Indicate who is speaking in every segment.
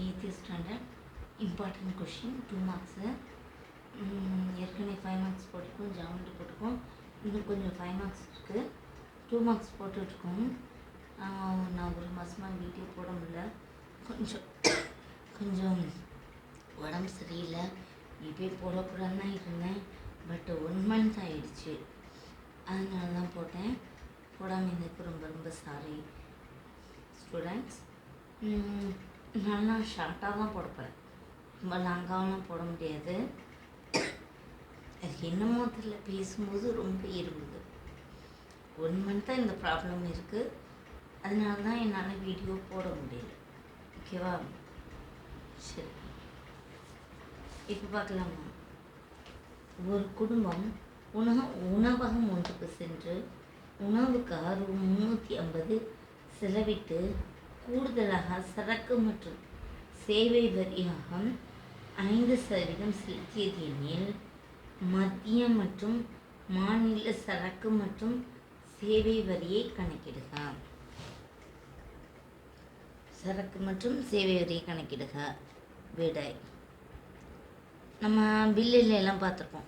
Speaker 1: 8th standard important question 2 marks. ஏற்கனவே 5 marks போட்டிருக்கோம், geometry போட்டிருக்கோம். இன்னும் கொஞ்சம் 5 marks இருக்குது. 2 marks போட்டுட்ருக்கோம். நான் ஒரு மாதமாக வீடியோ போட முடியல. கொஞ்சம் உடம்பு சரியில்லை. இப்போயே போடக்கூடாதுன்னு தான் இருந்தேன். பட் 1 month ஆகிடுச்சு. அதனால தான் போட்டேன். போடாமல் இருந்ததுக்கு ரொம்ப ரொம்ப சாரி ஸ்டூடெண்ட்ஸ். நான் ஷார்ட்டாக தான் போடப்பேன், ரொம்ப லாங்காகலாம் போட முடியாது. அது என்னமோ தெரியல, பேசும்போது ரொம்ப இருந்தது. 1 month தான் இந்த ப்ராப்ளம் இருக்குது. அதனால தான் என்னால் வீடியோ போட முடியல. ஓகேவா? சரி, இப்போ பார்க்கலாமா? ஒரு குடும்பம் உணவகம் ஒன்றுக்கு சென்று உணவுக்காக ரூ. 350 செலவிட்டு கூடுதலாக சரக்கு மற்றும் சேவை வரியாக 5% செலுத்தியது எனில் மத்திய மற்றும் மாநில சரக்கு மற்றும் சேவை வரியை கணக்கிடுக. சரக்கு மற்றும் சேவை வரியை கணக்கிடுக. விடை நம்ம பில்லில் எல்லாம் பார்த்துருப்போம்.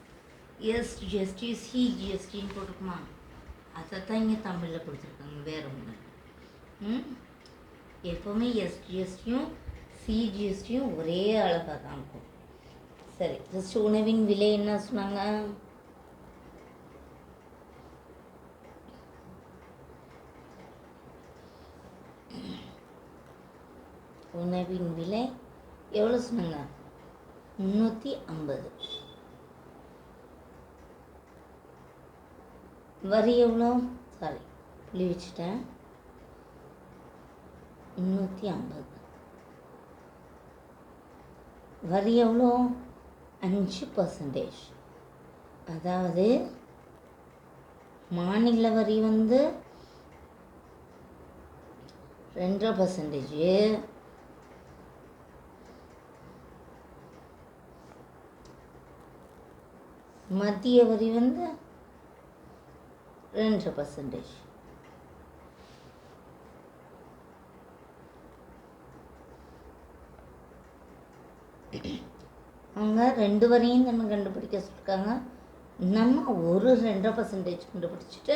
Speaker 1: எஸ்ஜிஎஸ்டி சிஜிஎஸ்டின்னு போட்டிருக்குமா? அதை தான் இங்கே தமிழில் கொடுத்துருக்காங்க, வேறு ஒன்று. எப்போவுமே எஸ்ஜிஎஸ்டியும் சிஜிஎஸ்டியும் ஒரே அளவாக தான் இருக்கும். சரி, ஃபஸ்ட்டு உணவின் விலை என்ன சொன்னாங்க? உணவின் விலை எவ்வளோ சொன்னாங்க? 350. வரி எவ்வளோ? சாரி, புள்ளி வச்சுட்டேன். 350. வரி எவ்வளோ? 5%. அதாவது மாநில வரி 2.5%, மத்திய வரி 2%. அவங்க 2 வரையும் நம்ம கண்டுபிடிக்க சொல்லியிருக்காங்க. நம்ம ஒரு 2% கண்டுபிடிச்சிட்டு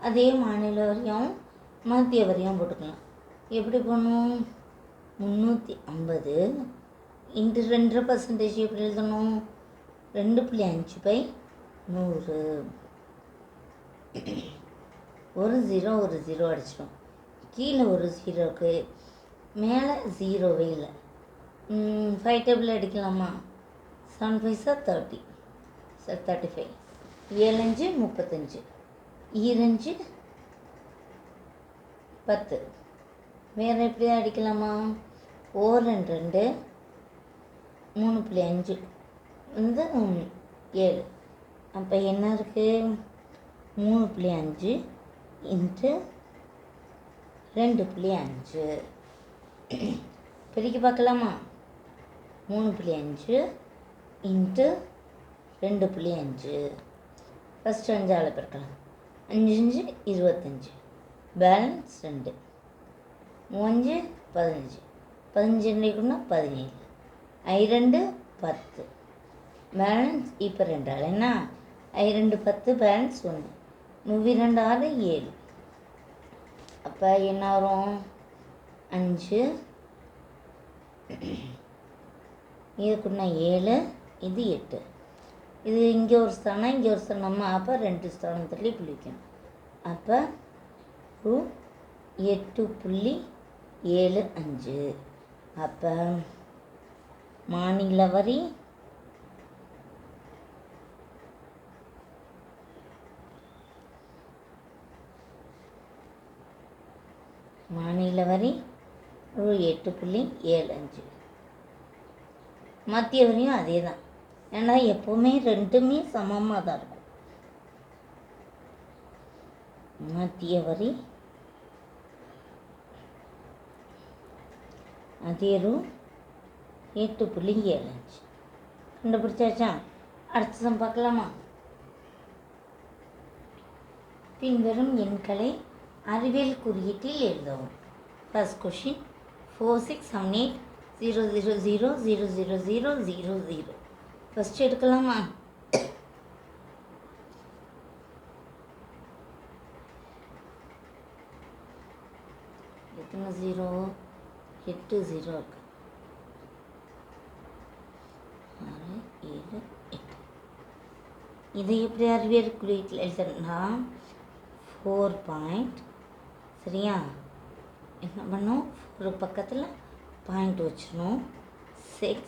Speaker 1: அதே மாநில வரியும் மத்திய வரியும் போட்டுக்கலாம். எப்படி பண்ணும்? 350 இன்ட்டு 2% எப்படி எழுதணும்? 2.5/100. ஒரு 0 அடிச்சிடும். கீழே ஒரு 0க்கு மேலே 0வே இல்லை. 5 டேபிள் அடிக்கலாமா? 7 5 30, 35, 7 5 35, 2 10. வேறு எப்படி அடிக்கலாமா? 4 2 3.5 7. அப்போ என்ன இருக்குது? 3.5 இன்ட்டு 2.5. பெருக்கி பார்க்கலாமா? 3.5 இன்ட்டு 2.5. ஃபஸ்ட்டு 5ஆல் பெருக்கலாம். 5 5 25, பேலன்ஸ் 2, 3 5 15, 15 17, I2 10, பேலன்ஸ் இப்போ 2ஆல் என்ன? I2 10, balance 1, 2 6 7. அப்போ என்ன வரும்? 5, இதுக்குன்னா 7, இது 8. இது இங்கே ஒரு ஸ்தானம், இங்கே ஒரு ஸ்தானமா? அப்போ 2 ஸ்தானத்துலேயும் புள்ளிக்கணும். அப்போ 8.75. அப்போ மாநில வரி ரூ. 8.75. மத்திய வரியும் அதே தான். ஏன்னா எப்போவுமே ரெண்டுமே சமமாக தான் இருக்கும். மத்திய வரி அதே ரூ. 8.75. கண்டுபிடிச்சாச்சா? அடுத்த சம் பார்க்கலாமா? பின்வரும் எண்களை அறிவியல் குறியீட்டில் எழுதவும். First question 4 6 7 8 0 0 0 0 0 0 0 0. ஃபஸ்ட்டு எடுக்கலாமா? எத்தனை 0? 8 0 இருக்கு. 6 7 8. இதை எப்படி அறிவியல் குறியீட்டில் எழுதுனா 4 பாயிண்ட், சரியா? என்ன பண்ணோம்? ஒரு பக்கத்தில் பாயிண்ட் வச்சிடணும். 6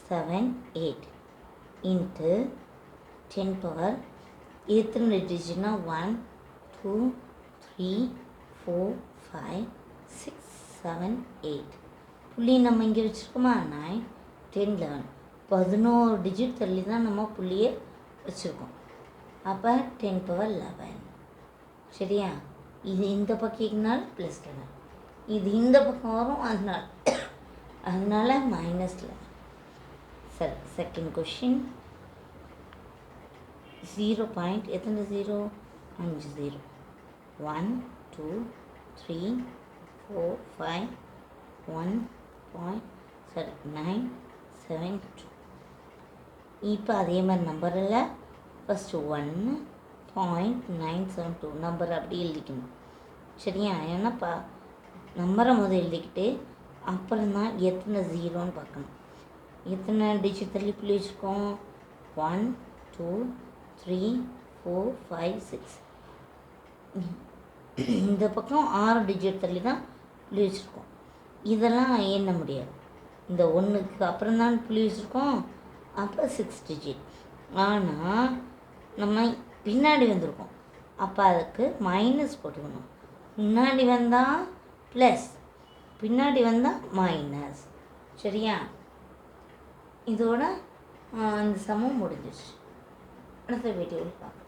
Speaker 1: 7 8 இன்ட்டு 10 பவர் எத்தனை டிஜிட்னா 1 2 3 4 5 6 7 8. புள்ளி நம்ம இங்கே வச்சுருக்கோமா? 9 10 11. 11 டிஜிட் தள்ளி தான் நம்ம புள்ளியை வச்சுருக்கோம். அப்போ 10 பவர் 11, சரியா? இது இந்த பக்கினால ப்ளஸ் 11, இது இந்த பக்கம் வரும், அதனால -11. சரி, செகண்ட் கொஷின். 0 பாயிண்ட் எத்தனை 0? 5 0. 1 2 3 4 5 1 பாயிண்ட், சரி 9 7 2. இப்போ அதே மாதிரி நம்பரில் ஃபஸ்ட்டு 1.972 நம்பர் அப்படி எழுதிக்கணும், சரியா? ஏன்னா நம்பரை முதல் எழுதிக்கிட்டு அப்புறம் தான் எத்தனை 0ன்னு பார்க்கணும். எத்தனை டிஜிட் தள்ளி புள்ளி வச்சுருக்கோம்? 1 2 3 4 5 6. இந்த பக்கம் 6 டிஜிட் தள்ளி தான் புள்ளி வச்சுருக்கோம். இதெல்லாம் எண்ண முடியாது. இந்த 1க்கு அப்புறம் தான் புள்ளி வச்சுருக்கோம், அப்போ 6 டிஜிட். ஆனால் நம்ம பின்னாடி வந்திருக்கோம், அப்போ அதுக்கு மைனஸ் போட்டுக்கணும். முன்னாடி வந்தால் ப்ளஸ், பின்னாடி வந்தால் மைனஸ், சரியா? இதோட இந்த சமம் முடிஞ்சிச்சு. அடுத்த வீடியோவில் பார்க்கலாம்.